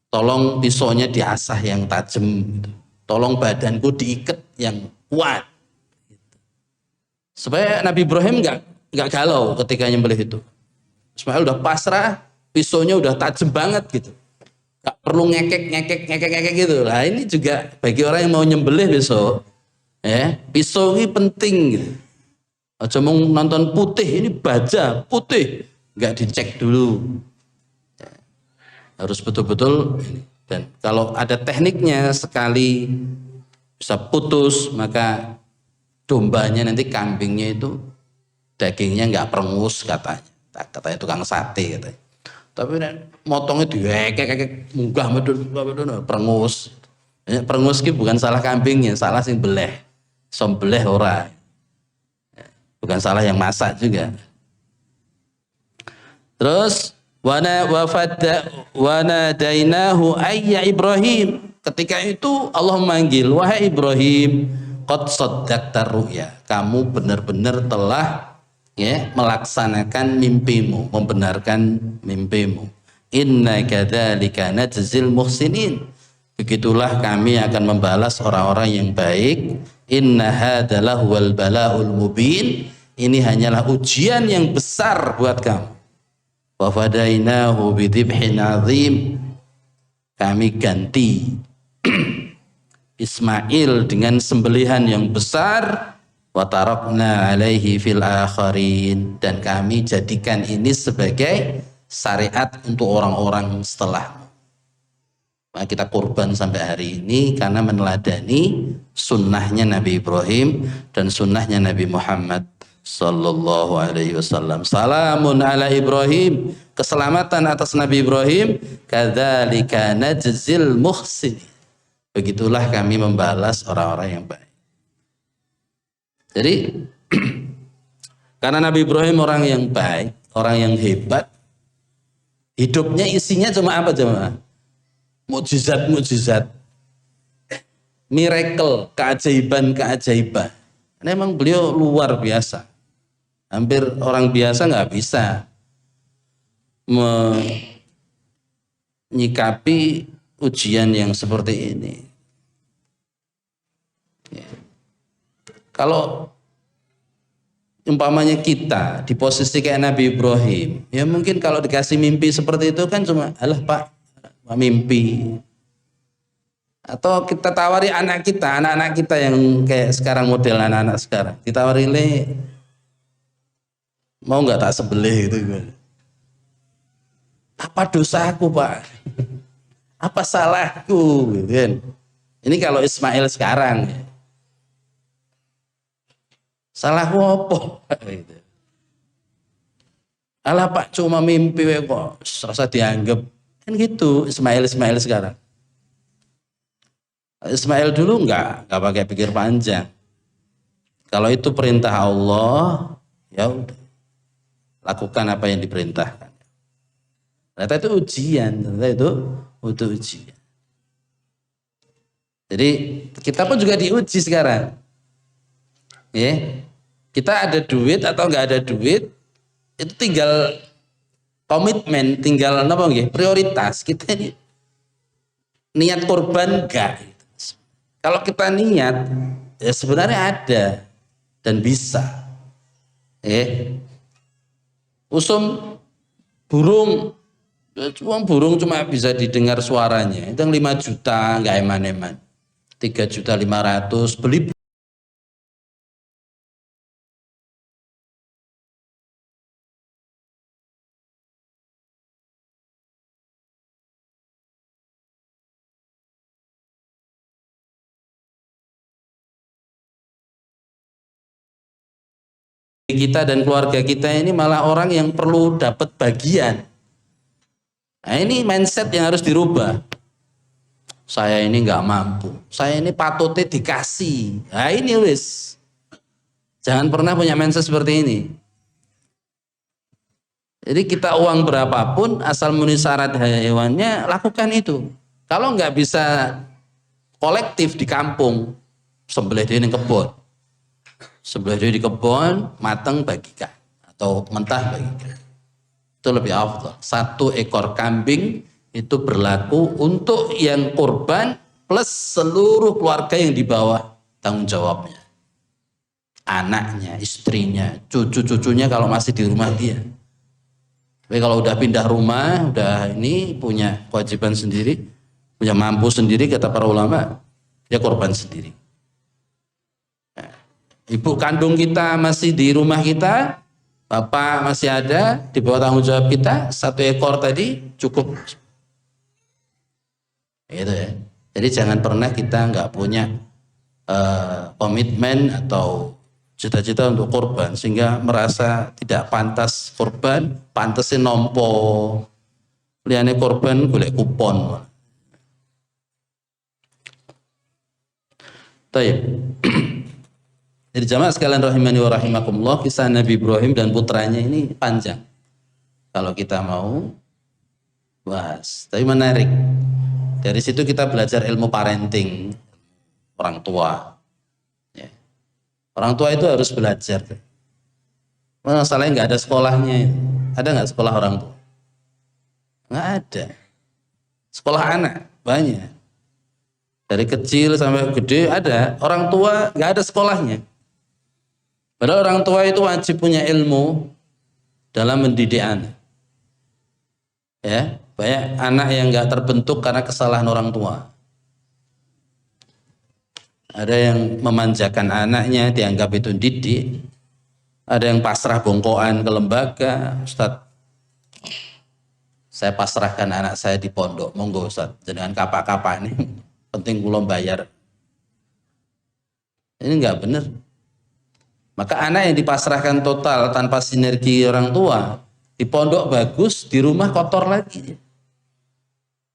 Tolong pisaunya diasah yang tajam, gitu. Tolong badanku diikat yang kuat. Gitu. Supaya Nabi Ibrahim nggak galau ketika nyembelih itu. Ismail udah pasrah, pisaunya udah tajam banget gitu. Gak perlu ngekek gitu. Nah ini juga bagi orang yang mau nyembelih besok, ya, pisau ini penting gitu. Aja mau nonton putih, ini baja putih, nggak dicek dulu. Ya, harus betul-betul. Dan kalau ada tekniknya, sekali bisa putus, maka dombanya nanti, kambingnya itu dagingnya nggak perengus katanya. Katanya tukang sate katanya. Tapi motongnya diekek munggah medun perengus. Perengus ki bukan salah kambingnya, salah sing beleh. Sombeleh ora. Bukan salah yang masak juga. Terus wana dainahu ayya Ibrahim. Ketika itu Allah memanggil, wahai Ibrahim, qad saddaqta ru'ya. Kamu benar-benar telah, ya, melaksanakan mimpimu, membenarkan mimpimu. Inna kadzalika najzil muhsinin. Begitulah kami akan membalas orang-orang yang baik. Inna hadalah wal balaul mubin. Ini hanyalah ujian yang besar buat kamu. Wa fadainahu bidhibhin azim. Kami ganti Ismail dengan sembelihan yang besar. Wa tarakna alaihi fil akharin, dan kami jadikan ini sebagai syariat untuk orang-orang setelah. Nah, kita kurban sampai hari ini karena meneladani sunnahnya Nabi Ibrahim dan sunnahnya Nabi Muhammad sallallahu alaihi wasallam. Salamun ala Ibrahim, keselamatan atas Nabi Ibrahim. Kadzalika najzil muhsin. Begitulah kami membalas orang-orang yang baik. Jadi karena Nabi Ibrahim orang yang baik, orang yang hebat, hidupnya isinya cuma apa jemaah? Mukjizat-mukjizat, miracle, keajaiban-keajaiban. Memang beliau luar biasa. Hampir orang biasa nggak bisa menyikapi ujian yang seperti ini. Ya. Kalau umpamanya kita di posisi kayak Nabi Ibrahim, ya mungkin kalau dikasih mimpi seperti itu kan cuma, alah Pak, mimpi. Atau kita tawari anak kita yang kayak sekarang, model anak-anak sekarang, ditawari, Le, mau nggak tak sebelih gitu. Apa dosaku Pak? Apa salahku? Gitu kan. Ini kalau Ismail sekarang, ya. Salahku apa? Gitu. Alah Pak, cuma mimpi kok, rasa dianggap. Kan gitu Ismail sekarang. Ismail dulu enggak pakai pikir panjang. Kalau itu perintah Allah, ya udah, lakukan apa yang diperintahkan. Ternyata itu ujian, itu ujian. Jadi kita pun juga diuji sekarang. Ya, kita ada duit atau enggak ada duit, itu tinggal komitmen, tinggal apa nggih? Prioritas kita ini. Niat korban enggak? Kalau kita niat, ya sebenarnya ada dan bisa. Usum burung, cuma bisa didengar suaranya. Itu 5 juta, nggak eman-eman. 3.500.000 beli. Kita dan keluarga kita ini malah orang yang perlu dapat bagian. Nah, ini mindset yang harus dirubah. Saya ini nggak mampu, saya ini patutnya dikasih. Nah ini wis, jangan pernah punya mindset seperti ini. Jadi kita uang berapapun asal memenuhi syarat hewannya, lakukan itu. Kalau nggak bisa kolektif di kampung, sembelih dia di kebun. Sebelah dia di kebun, matang bagikan atau mentah bagikan. Itu lebih afdal. 1 ekor kambing itu berlaku untuk yang kurban plus seluruh keluarga yang di bawah tanggung jawabnya. Anaknya, istrinya, cucu-cucunya kalau masih di rumah dia. Tapi kalau udah pindah rumah, udah ini punya kewajiban sendiri, punya mampu sendiri, kata para ulama, dia korban sendiri. Ibu kandung kita masih di rumah kita, bapak masih ada di bawah tanggung jawab kita, 1 ekor tadi cukup. Gitu ya. Jadi jangan pernah kita nggak punya komitmen atau cita-cita untuk korban sehingga merasa tidak pantas korban, pantasnya nompo. Liane korban golek kupon. Baik. Jadi jamaah sekalian rahimani wa rahimakumullah, kisah Nabi Ibrahim dan putranya ini panjang. Kalau kita mau bahas, tapi menarik. Dari situ kita belajar ilmu parenting orang tua. Ya. Orang tua itu harus belajar. Masalahnya nggak ada sekolahnya. Ada nggak sekolah orang tua? Nggak ada. Sekolah anak banyak. Dari kecil sampai gede ada. Orang tua nggak ada sekolahnya. Padahal orang tua itu wajib punya ilmu dalam mendidik anak. Ya, banyak anak yang nggak terbentuk karena kesalahan orang tua. Ada yang memanjakan anaknya, dianggap itu didik. Ada yang pasrah bongkoan ke lembaga. Ustadz, saya pasrahkan anak saya di pondok. Monggo Ustadz, jangan kapak-kapak ini. Penting kula bayar. Ini nggak benar. Maka anak yang dipasrahkan total tanpa sinergi orang tua, di pondok bagus, di rumah kotor lagi.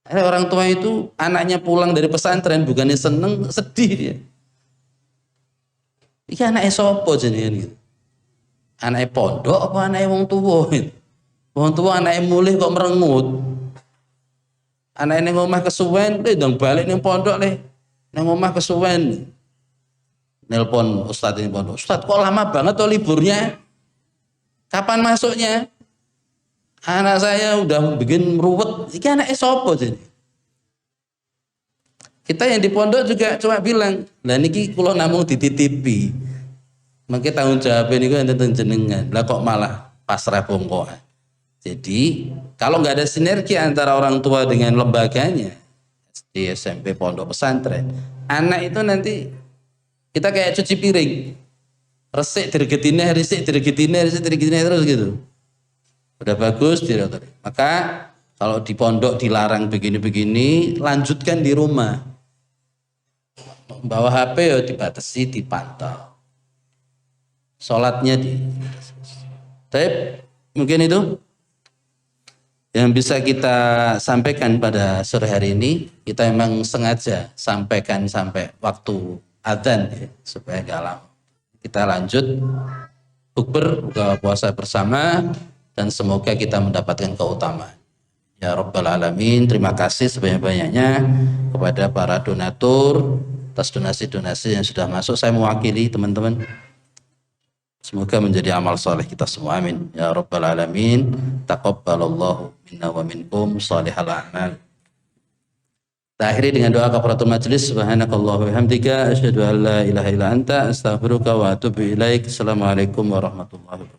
Orang tua itu anaknya pulang dari pesantren bukannya seneng, sedih dia. Iki anaknya sopo jenengan gitu. Anaknya pondok apa anaknya wong tua gitu. Wong tua anaknya mulih kok merengut. Anaknya nang omah kesuwen, ndang balik ning pondok le. Nang omah kesuwen. Nelpon Ustadz ini pondok. Ustadz kok lama banget tuh liburnya? Kapan masuknya? Anak saya udah bikin meruwet. Iki anaknya sopo jadi. Kita yang di pondok juga cuma bilang, lah niki kula namung dititipi. Mangke tanggung jawab niku enten jenengan. Lah kok malah pasrah bongkoan. Jadi kalau nggak ada sinergi antara orang tua dengan lembaganya, SD, SMP, pondok, pesantren, anak itu nanti kita kayak cuci piring, resik dirgetine, resik dirgetine, resik dirgetine terus gitu. Udah bagus direktur. Maka kalau di pondok dilarang begini-begini, lanjutkan di rumah. Bawa HP ya dibatasi, dipantau. Sholatnya di. Tapi mungkin itu yang bisa kita sampaikan pada sore hari ini. Kita memang sengaja sampaikan sampai waktu adzan ya, supaya nggak lama. Kita lanjut bukber buka puasa bersama dan semoga kita mendapatkan keutamaan. Ya Rabbal Alamin, terima kasih sebanyak-banyaknya kepada para donatur atas donasi-donasi yang sudah masuk. Saya mewakili teman-teman. Semoga menjadi amal soleh kita semua. Amin. Ya Rabbal Alamin. Taqabbalallahu minna wa minkum salihal a'mal. Kita akhiri dengan doa kafaratul majlis. Subhanakallah wa bihamdika asyhadu an la ilaha illa anta astaghfiruka wa atubu ilaik. Assalamualaikum warahmatullahi wabarakatuh.